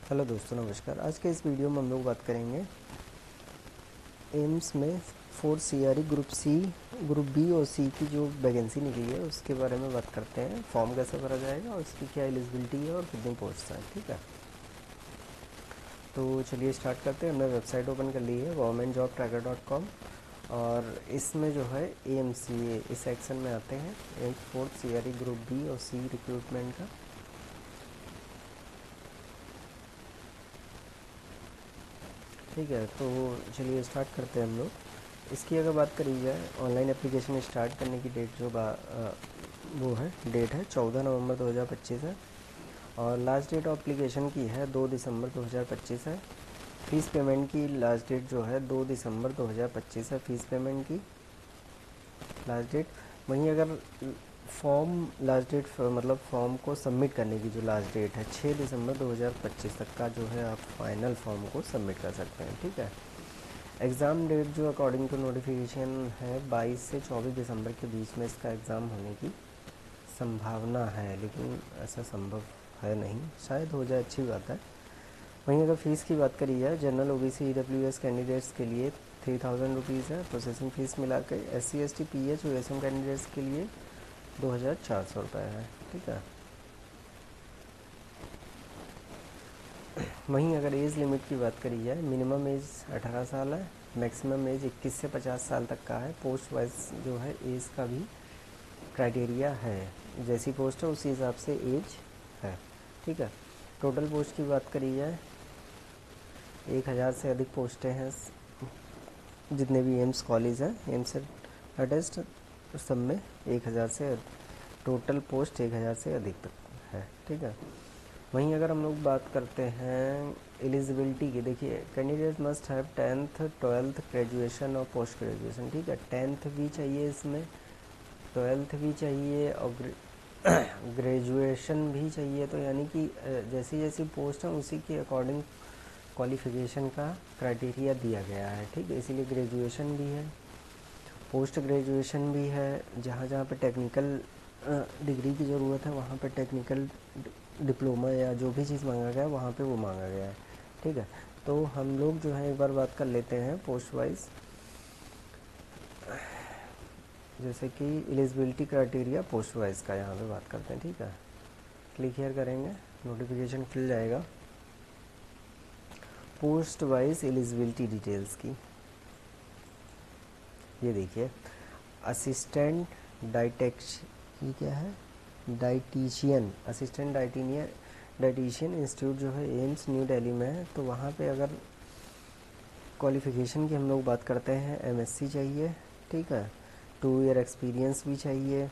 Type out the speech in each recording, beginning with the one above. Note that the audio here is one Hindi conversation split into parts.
हेलो दोस्तों, नमस्कार। आज के इस वीडियो में हम लोग बात करेंगे एम्स में 4 CRE group C, group B और सी की जो वैकेंसी निकली है उसके बारे में बात करते हैं। फॉर्म कैसे भरा जाएगा और इसकी क्या एलिजिबिलिटी है और कितनी पोस्ट हैं। ठीक है, तो चलिए स्टार्ट करते हैं। हमने वेबसाइट ओपन कर ली है governmentjobtracker.com और इसमें जो है AMCA इस सेक्शन में आते हैं। 4 CRE ग्रुप बी और सी रिक्रूटमेंट का। ठीक है, तो चलिए स्टार्ट करते हैं हम लोग। इसकी अगर बात करी जाए, ऑनलाइन एप्लीकेशन स्टार्ट करने की डेट जो वो है, डेट है 14 नवंबर 2025 है और लास्ट डेट ऑफ एप्लीकेशन की है 2 दिसंबर 2025 है। फ़ीस पेमेंट की लास्ट डेट जो है 2 दिसंबर 2025 है, फ़ीस पेमेंट की लास्ट डेट। वहीं अगर फॉर्म लास्ट डेट मतलब फॉर्म को सबमिट करने की जो लास्ट डेट है 6 दिसंबर 2025 तक का जो है, आप फाइनल फॉर्म को सबमिट कर सकते हैं। ठीक है, एग्ज़ाम डेट जो अकॉर्डिंग टू नोटिफिकेशन है 22 से 24 दिसंबर के बीच में इसका एग्ज़ाम होने की संभावना है, लेकिन ऐसा संभव है नहीं, शायद हो जाए, अच्छी बात है। वहीं अगर फ़ीस की बात करी जाए, जनरल OBC EWS कैंडिडेट्स के लिए 3000 रुपीज़ है प्रोसेसिंग फ़ीस मिला के। SC ST PH USM candidates के लिए 2400 रुपये है। ठीक है, वहीं अगर एज लिमिट की बात करी जाए, मिनिमम एज 18 साल है, मैक्सिमम एज 21 से 50 साल तक का है। पोस्ट वाइज जो है एज का भी क्राइटेरिया है, जैसी पोस्ट है उसी हिसाब से एज है। ठीक है, टोटल पोस्ट की बात करी जाए 1000 से अधिक पोस्टें हैं जितने भी एम्स कॉलेज हैं, एम्स अटेस्ट सब में 1000 से टोटल पोस्ट 1000 से अधिक तक है। ठीक है, वहीं अगर हम लोग बात करते हैं एलिजिबिलिटी की, देखिए candidate must have 10th 12th graduation और पोस्ट ग्रेजुएशन। ठीक है, 10th भी चाहिए इसमें, 12th भी चाहिए और ग्रेजुएशन भी चाहिए। तो यानी कि जैसी जैसी पोस्ट है उसी के अकॉर्डिंग क्वालिफ़िकेशन का क्राइटेरिया दिया गया है। ठीक है, इसीलिए ग्रेजुएशन भी है, पोस्ट ग्रेजुएशन भी है। जहाँ जहाँ पे टेक्निकल डिग्री की ज़रूरत है वहाँ पे टेक्निकल डिप्लोमा या जो भी चीज़ मांगा गया है वहाँ पे वो मांगा गया है। ठीक है, तो हम लोग जो है एक बार बात कर लेते हैं पोस्ट वाइज, जैसे कि एलिजिबिलिटी क्राइटेरिया पोस्ट वाइज का यहाँ पे बात करते हैं। ठीक है, क्लिक हियर करेंगे, नोटिफिकेशन खुल जाएगा पोस्ट वाइज एलिजिबिलिटी डिटेल्स की। ये देखिए, असिस्टेंट डाइटेक्श, ये क्या है, डाइटिशियन, असिस्टेंट डाइटिशियन इंस्टीट्यूट जो है एम्स न्यू दिल्ली में है। तो वहाँ पे अगर क्वालिफ़िकेशन की हम लोग बात करते हैं, MSc चाहिए। ठीक है, 2 ईयर एक्सपीरियंस भी चाहिए।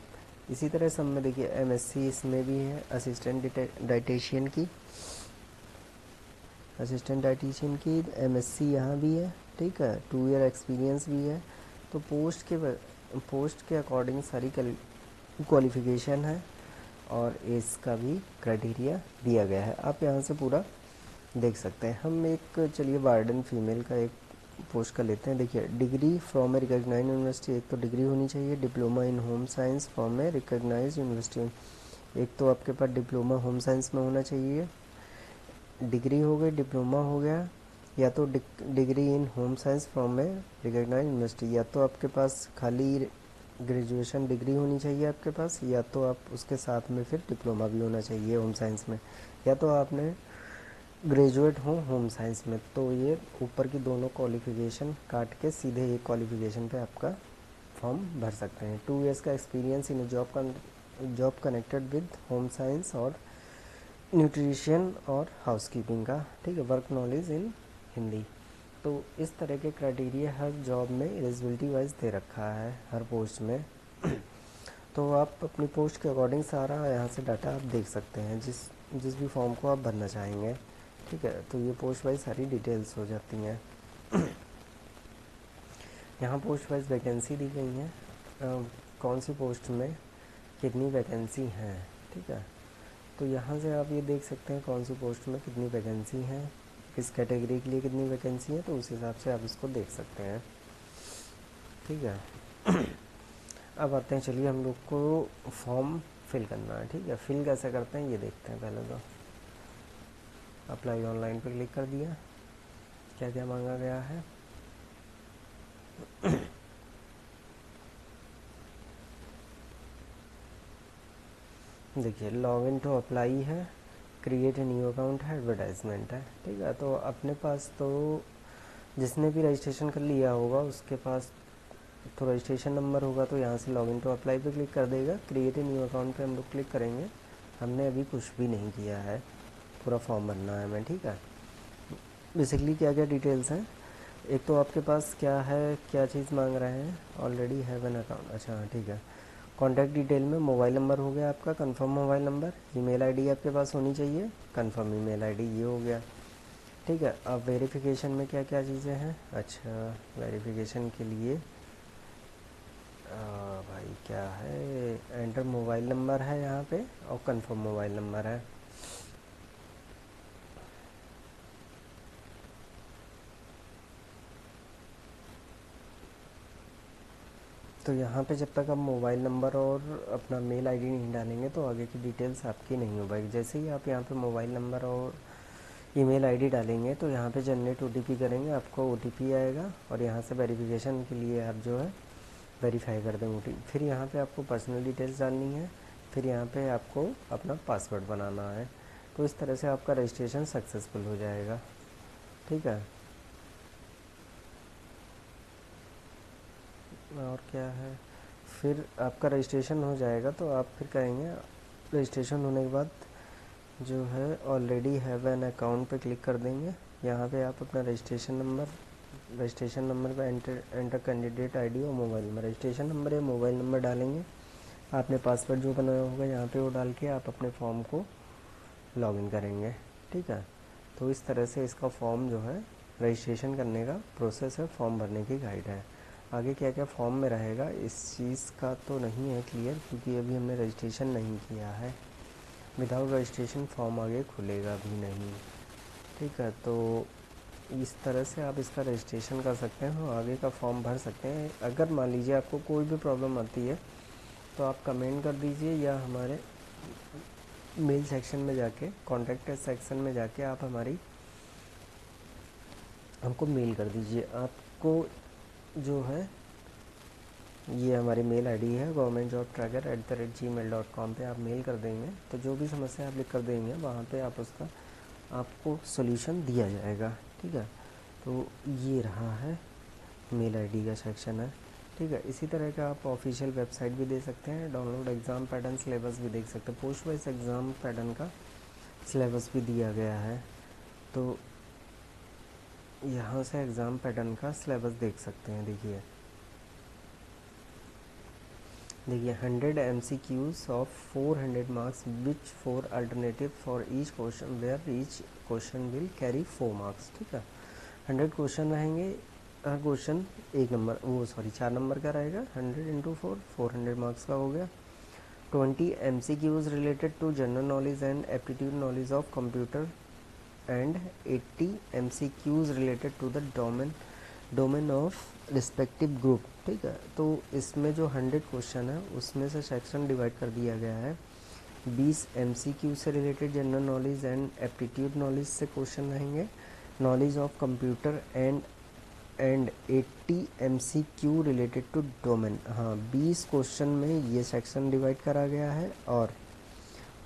इसी तरह सब में देखिए MSc इसमें भी है, असिस्टेंट डाइटिशियन की MSc यहाँ भी है। ठीक है, 2 ईयर एक्सपीरियंस भी है। तो पोस्ट के अकॉर्डिंग सारी क्वालिफ़िकेशन है और एज का भी क्राइटेरिया दिया गया है। आप यहाँ से पूरा देख सकते हैं। हम एक चलिए वार्डन फीमेल का एक पोस्ट कर लेते हैं। देखिए, degree from a recognise university, एक तो डिग्री होनी चाहिए। Diploma in home science from a recognise university, एक तो आपके पास डिप्लोमा होम साइंस में होना चाहिए। डिग्री हो गई, डिप्लोमा हो गया, या तो degree in home science from a recognise university, या तो आपके पास खाली ग्रेजुएशन डिग्री होनी चाहिए आपके पास, या तो आप उसके साथ में फिर डिप्लोमा भी होना चाहिए होम साइंस में, या तो आपने ग्रेजुएट हो होम साइंस में। तो ये ऊपर की दोनों क्वालिफ़िकेशन काट के सीधे एक क्वालिफ़िकेशन पे आपका फॉर्म भर सकते हैं। 2 ईयर्स का experience in job connected with home science और न्यूट्रिशन और हाउसकीपिंग का। ठीक है, वर्क नॉलेज इन हिंदी। तो इस तरह के क्राइटेरिया हर जॉब में एलिजिबिलिटी वाइज दे रखा है हर पोस्ट में। तो आप अपनी पोस्ट के अकॉर्डिंग सारा यहाँ से डाटा आप देख सकते हैं, जिस भी फॉर्म को आप भरना चाहेंगे। ठीक है, तो ये पोस्ट वाइज सारी डिटेल्स हो जाती हैं। यहाँ पोस्ट वाइज वैकेंसी दी गई है, कौन सी पोस्ट में कितनी वैकेंसी हैं। ठीक है, तो यहाँ से आप ये देख सकते हैं कौन सी पोस्ट में कितनी वैकेंसी हैं, किस कैटेगरी के लिए कितनी वैकेंसी है, तो उस हिसाब से आप इसको देख सकते हैं। ठीक है, अब आते हैं, चलिए हम लोग को फॉर्म फिल करना है। ठीक है, फिल कैसे करते हैं ये देखते हैं पहले तो। अप्लाई ऑनलाइन पर क्लिक कर दिया। क्या क्या मांगा गया है, देखिए लॉग इन टू अप्लाई है, क्रिएट ए न्यू अकाउंट है, एडवर्टाइजमेंट है। ठीक है, तो अपने पास तो जिसने भी रजिस्ट्रेशन कर लिया होगा उसके पास तो रजिस्ट्रेशन नंबर होगा, तो यहाँ से लॉग इन टू अप्लाई पे क्लिक कर देगा। क्रिएट ए न्यू अकाउंट पे हम लोग क्लिक करेंगे। हमने अभी कुछ भी नहीं किया है, पूरा फॉर्म भरना है हमें। ठीक है, बेसिकली क्या क्या डिटेल्स हैं, एक तो आपके पास क्या है, क्या चीज़ मांग रहे हैं, ऑलरेडी हैव एन अकाउंट। अच्छा हाँ ठीक है, कॉन्टैक्ट डिटेल में मोबाइल नंबर हो गया आपका, confirm mobile number, email ID आपके पास होनी चाहिए, कंफर्म ईमेल आईडी, ये हो गया। ठीक है, अब वेरिफिकेशन में क्या क्या चीज़ें हैं। अच्छा, वेरिफिकेशन के लिए भाई क्या है, एंटर मोबाइल नंबर है यहाँ पे और कंफर्म मोबाइल नंबर है। तो यहाँ पे जब तक आप मोबाइल नंबर और अपना मेल आईडी नहीं डालेंगे तो आगे की डिटेल्स आपकी नहीं हो पाएगी। जैसे ही आप यहाँ पे मोबाइल नंबर और ईमेल आईडी डालेंगे तो यहाँ पे जनरेट ओटीपी करेंगे, आपको ओटीपी आएगा और यहाँ से वेरिफिकेशन के लिए आप जो है वेरीफाई कर दें ओटीपी। फिर यहाँ पे आपको पर्सनल डिटेल्स डालनी है, फिर यहाँ पे आपको अपना पासवर्ड बनाना है। तो इस तरह से आपका रजिस्ट्रेशन सक्सेसफुल हो जाएगा। ठीक है, और क्या है, फिर आपका रजिस्ट्रेशन हो जाएगा तो आप फिर करेंगे, रजिस्ट्रेशन होने के बाद जो है ऑलरेडी हैव एन अकाउंट पे क्लिक कर देंगे। यहाँ पे आप अपना रजिस्ट्रेशन नंबर पे एंटर कैंडिडेट आईडी और मोबाइल नंबर, रजिस्ट्रेशन नंबर या मोबाइल नंबर डालेंगे। आपने पासवर्ड जो बनाया होगा यहाँ पे वो डाल के आप अपने फॉर्म को लॉगिन करेंगे। ठीक है, तो इस तरह से इसका फॉर्म जो है रजिस्ट्रेशन करने का प्रोसेस है, फॉर्म भरने की गाइड है। आगे क्या क्या फॉर्म में रहेगा इस चीज़ का तो नहीं है क्लियर, क्योंकि अभी हमने रजिस्ट्रेशन नहीं किया है। विदाउट रजिस्ट्रेशन फॉर्म आगे खुलेगा भी नहीं। ठीक है, तो इस तरह से आप इसका रजिस्ट्रेशन कर सकते हैं और आगे का फॉर्म भर सकते हैं। अगर मान लीजिए आपको कोई भी प्रॉब्लम आती है तो आप कमेंट कर दीजिए या हमारे मेल सेक्शन में जाके, कॉन्टैक्ट सेक्शन में जाके आप हमको मेल कर दीजिए। आपको जो है ये हमारी मेल आईडी है governmentjobtracker@gmail.com पे आप मेल कर देंगे तो जो भी समस्या आप लिख कर देंगे वहाँ पे आप उसका आपको सॉल्यूशन दिया जाएगा। ठीक है, तो ये रहा है मेल आईडी का सेक्शन है। ठीक है, इसी तरह का आप ऑफिशियल वेबसाइट भी दे सकते हैं, डाउनलोड एग्ज़ाम पैटर्न सिलेबस भी देख सकते हैं। पोस्ट वाइज एग्ज़ाम पैटर्न का सिलेबस भी दिया गया है, तो यहाँ से एग्ज़ाम पैटर्न का सिलेबस देख सकते हैं। देखिए 100 MCQs of 400 marks which 4 alternative for each question where each question will carry 4 marks. ठीक है, 100 क्वेश्चन रहेंगे, हर क्वेश्चन 4 नंबर का रहेगा। 100 × 4 400 मार्क्स का हो गया। 20 MCQs related to general knowledge and aptitude knowledge of computer and 80 MCQs related to the domain of respective group. ठीक है, तो इसमें जो 100 क्वेश्चन है उसमें से सेक्शन डिवाइड कर दिया गया है। 20 MCQ से related general knowledge and aptitude knowledge से क्वेश्चन रहेंगे, knowledge of computer and 80 MCQ related to domain. हाँ, 20 क्वेश्चन में ये सेक्शन डिवाइड करा गया है और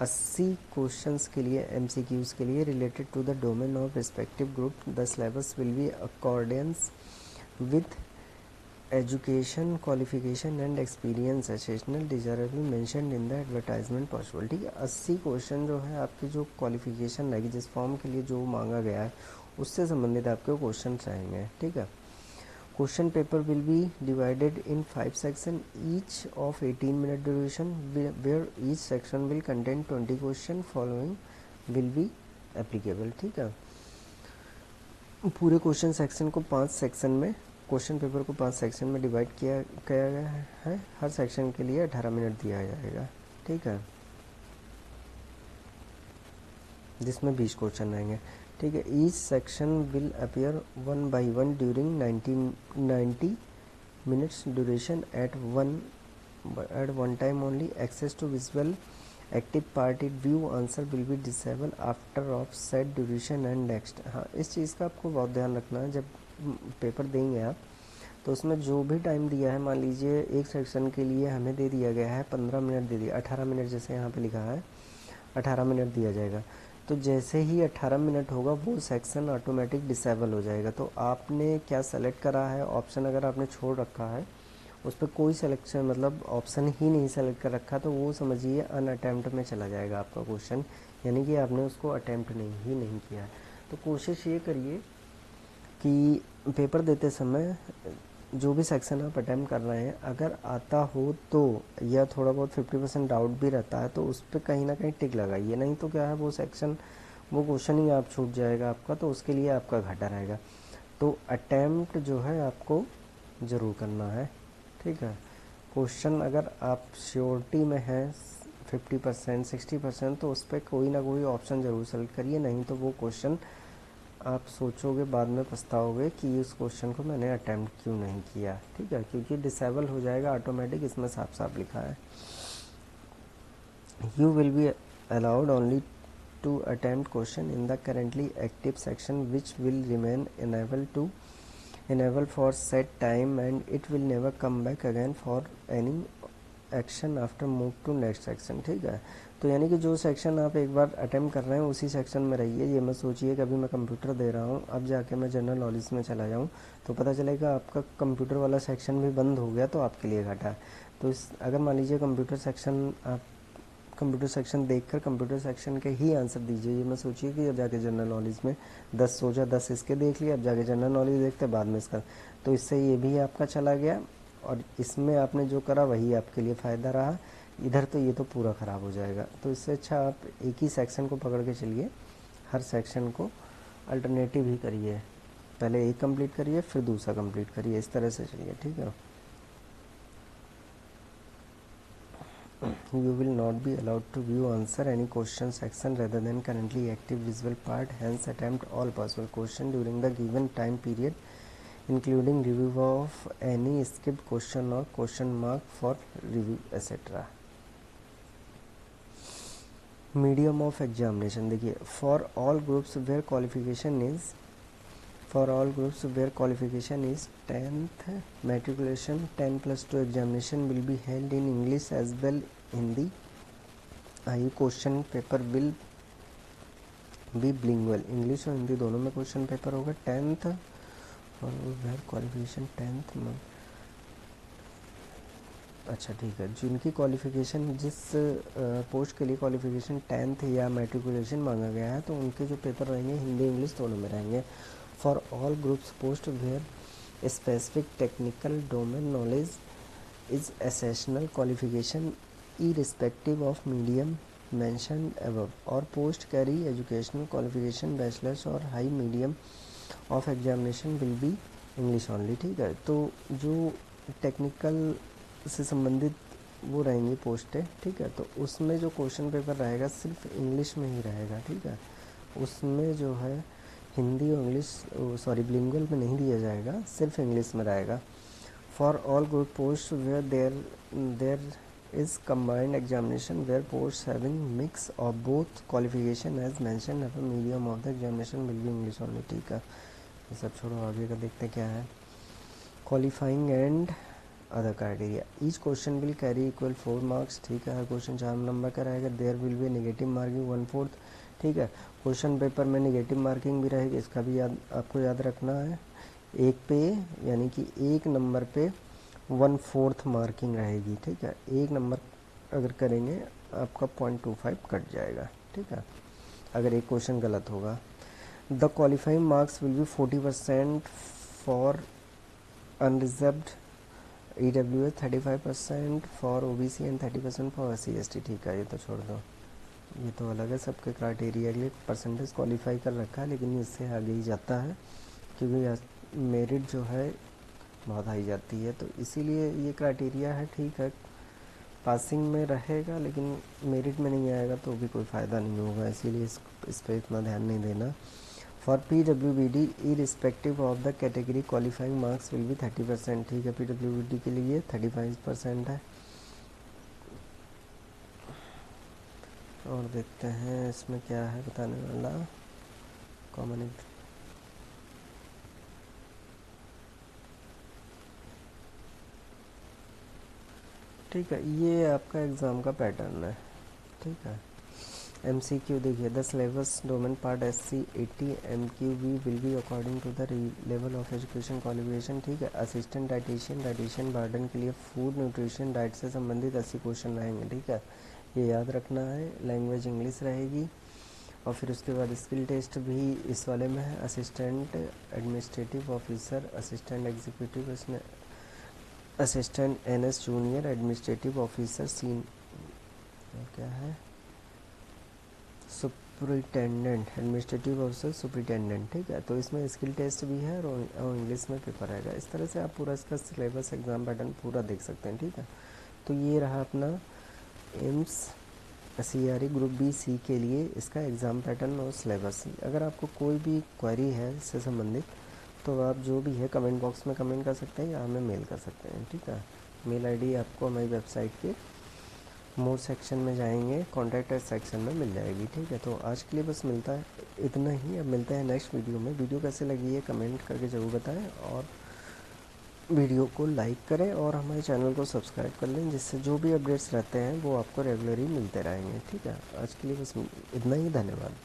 80 क्वेश्चंस के लिए MCQs के लिए related to the domain of respective group. The syllabus will be accordance with education qualification and experience essential desirably mentioned in the advertisement possible. ठीक है, 80 क्वेश्चन जो है आपकी जो क्वालिफिकेशन रहेगी, जिस फॉर्म के लिए जो मांगा गया है उससे संबंधित आपके क्वेश्चन रहेंगे। ठीक है, question paper will be divided in 5 section each of 18 minute duration where each section will contain 20 question following will be applicable. ठीक है, पूरे क्वेश्चन सेक्शन को 5 सेक्शन में, क्वेश्चन पेपर को 5 सेक्शन में डिवाइड किया गया है। हर सेक्शन के लिए 18 मिनट दिया जाएगा। ठीक है, जिसमें 20 क्वेश्चन रहेंगे। ठीक है, each section will appear 1 by 1 during 90 minutes duration at one time only. Access to visual active part it view answer will be disable after of set duration and next. हाँ, इस चीज़ का आपको बहुत ध्यान रखना है। जब पेपर देंगे आप तो उसमें जो भी टाइम दिया है, मान लीजिए एक सेक्शन के लिए हमें दे दिया गया है 15 मिनट, दे दिया 18 मिनट, जैसे यहाँ पे लिखा है 18 मिनट दिया जाएगा, तो जैसे ही 18 मिनट होगा वो सेक्शन ऑटोमेटिक डिसेबल हो जाएगा। तो आपने क्या सेलेक्ट करा है ऑप्शन, अगर आपने छोड़ रखा है उस पर कोई सिलेक्शन मतलब ऑप्शन ही नहीं सेलेक्ट कर रखा, तो वो समझिए अनअटेम्प्ट में चला जाएगा आपका क्वेश्चन, यानी कि आपने उसको अटेम्प्ट नहीं किया है। तो कोशिश ये करिए कि पेपर देते समय जो भी सेक्शन आप अटैम्प्ट कर रहे हैं, अगर आता हो तो, या थोड़ा बहुत 50% डाउट भी रहता है तो उस पर कहीं ना कहीं टिक लगाइए, नहीं तो क्या है वो सेक्शन, वो क्वेश्चन ही आप छूट जाएगा आपका, तो उसके लिए आपका घाटा रहेगा। तो अटैम्प्ट जो है आपको ज़रूर करना है, ठीक है। क्वेश्चन अगर आप श्योरिटी में है 50% 60%, तो उस पर कोई ना कोई ऑप्शन ज़रूर सेलेक्ट करिए, नहीं तो वो क्वेश्चन आप सोचोगे बाद में पछताओगे कि इस क्वेश्चन को मैंने अटैम्प्ट क्यों नहीं किया, ठीक है, क्योंकि डिसेबल हो जाएगा ऑटोमेटिक, इसमें साफ साफ लिखा है। You will be allowed only to attempt question in the currently active section which will remain enable for set time and it will never come back again for any action after move to next section, ठीक है। तो यानी कि जो सेक्शन आप एक बार अटेम्प्ट कर रहे हैं उसी सेक्शन में रहिए। ये मत सोचिए कि अभी मैं कंप्यूटर दे रहा हूँ अब जाके मैं जनरल नॉलेज में चला जाऊँ, तो पता चलेगा आपका कंप्यूटर वाला सेक्शन भी बंद हो गया, तो आपके लिए घाटा है। तो इस अगर मान लीजिए कंप्यूटर सेक्शन आप कंप्यूटर सेक्शन देखकर कंप्यूटर सेक्शन के ही आंसर दीजिए, ये मैं सोचिए कि अब जाके जनरल नॉलेज में 10 सोचा 10 इसके देख लिया, अब जाके जनरल नॉलेज देखते बाद में इसका, तो इससे ये भी आपका चला गया और इसमें आपने जो करा वही आपके लिए फ़ायदा रहा, इधर तो ये तो पूरा ख़राब हो जाएगा। तो इससे अच्छा आप एक ही सेक्शन को पकड़ के चलिए, हर सेक्शन को अल्टरनेटिव ही करिए, पहले एक कंप्लीट करिए फिर दूसरा कंप्लीट करिए, इस तरह से चलिए, ठीक है। You will not be allowed to view answer any question section rather than currently active visual part, hence attempt all possible question during the given time period including review of any skipped question or question mark for review etc. Medium of examination देखिए, for all groups where qualification is 10th matriculation 10+2 examination will be held in English as well Hindi. ये question paper will be bilingual, English और हिंदी दोनों में क्वेश्चन पेपर होगा। 10th और वेयर क्वालिफिकेशन 10th में, अच्छा ठीक है, जिनकी क्वालिफ़िकेशन जिस पोस्ट के लिए क्वालिफ़िकेशन 10th या मैट्रिकुलेशन मांगा गया है तो उनके जो पेपर रहेंगे हिंदी इंग्लिश दोनों में रहेंगे। For all groups post where specific technical domain knowledge is essential qualification irrespective of medium mentioned above, और post carry educational qualification bachelors और high medium of examination will be English only, ठीक है। तो जो टेक्निकल से संबंधित वो रहेंगी पोस्टें, ठीक है, तो उसमें जो क्वेश्चन पेपर रहेगा सिर्फ इंग्लिश में ही रहेगा, ठीक है, उसमें जो है हिंदी और इंग्लिश सॉरी बिलिंगुअल में नहीं दिया जाएगा, सिर्फ इंग्लिश में रहेगा। For all group post where there is combined examination where posts having mix of both qualification as mentioned above, medium of the examination will be English only, ठीक है। ये सब छोड़ो, आगे का देखते क्या है। Qualifying and other criteria, each question will carry equal 4 marks, ठीक है, हर क्वेश्चन 4 नंबर का रहेगा। There will be negative marking 1/4, ठीक है, क्वेश्चन पेपर में नेगेटिव मार्किंग भी रहेगी, इसका भी आपको याद रखना है। एक पे यानी कि एक नंबर पे 1/4 मार्किंग रहेगी, ठीक है, एक नंबर अगर करेंगे आपका 0.25 कट जाएगा, ठीक है, अगर एक क्वेश्चन गलत होगा। The qualifying marks will be 40% for unreserved EWS, 35% for OBC and 30% for SC/ST, ठीक है, ये तो छोड़ दो, ये तो अलग है, सबके क्राइटेरिया के लिए परसेंटेज क्वालिफाई कर रखा है, लेकिन इससे आगे ही जाता है क्योंकि मेरिट जो है बहुत हाई जाती है, तो इसीलिए ये क्राइटेरिया है, ठीक है, पासिंग में रहेगा लेकिन मेरिट में नहीं आएगा तो भी कोई फ़ायदा नहीं होगा, इसीलिए इस पर इतना ध्यान नहीं देना। For PWBD irrespective of the category qualifying marks will be 30%, ठीक है, PWBD के लिए 35% है। और देखते हैं इसमें क्या है बताने वाला। कॉमन, ठीक है, ये आपका एग्ज़ाम का पैटर्न है। ठीक है, MCQ देखिए, the syllabus domain part SC 80 MQB will be according to the level of education qualification. ठीक है, असिस्टेंट डाइटिशियन, डाइटिशियन वार्डन के लिए फूड न्यूट्रिशन डाइट से संबंधित 80 क्वेश्चन रहेंगे। ठीक है, ये याद रखना है। लैंग्वेज इंग्लिश रहेगी। और फिर उसके बाद स्किल टेस्ट भी इस वाले में है। Assistant administrative officer, assistant executive, assistant NS junior administrative officer, scene क्या है, सुपरिटेंडेंट एडमिनिस्ट्रेटिव ऑफिसर, सुपरिटेंडेंट। ठीक है, तो इसमें स्किल टेस्ट भी है और इंग्लिश में पेपर रहेगा। इस तरह से आप पूरा इसका सिलेबस एग्ज़ाम पैटर्न पूरा देख सकते हैं। ठीक है, तो ये रहा अपना एम्स CRE ग्रुप B/C के लिए इसका एग्ज़ाम पैटर्न और सिलेबस। अगर आपको कोई भी क्वेरी है इससे संबंधित, तो आप जो भी है कमेंट बॉक्स में कमेंट कर सकते हैं या हमें मेल कर सकते हैं। ठीक है, मेल ID आपको हमारी वेबसाइट के मोर सेक्शन में जाएंगे, कॉन्टैक्ट अस सेक्शन में मिल जाएगी। ठीक है, तो आज के लिए बस मिलता है इतना ही। अब मिलते हैं नेक्स्ट वीडियो में। वीडियो कैसे लगी है कमेंट करके ज़रूर बताएं, और वीडियो को लाइक करें और हमारे चैनल को सब्सक्राइब कर लें, जिससे जो भी अपडेट्स रहते हैं वो आपको रेगुलरली मिलते रहेंगे। ठीक है, आज के लिए बस इतना ही। धन्यवाद।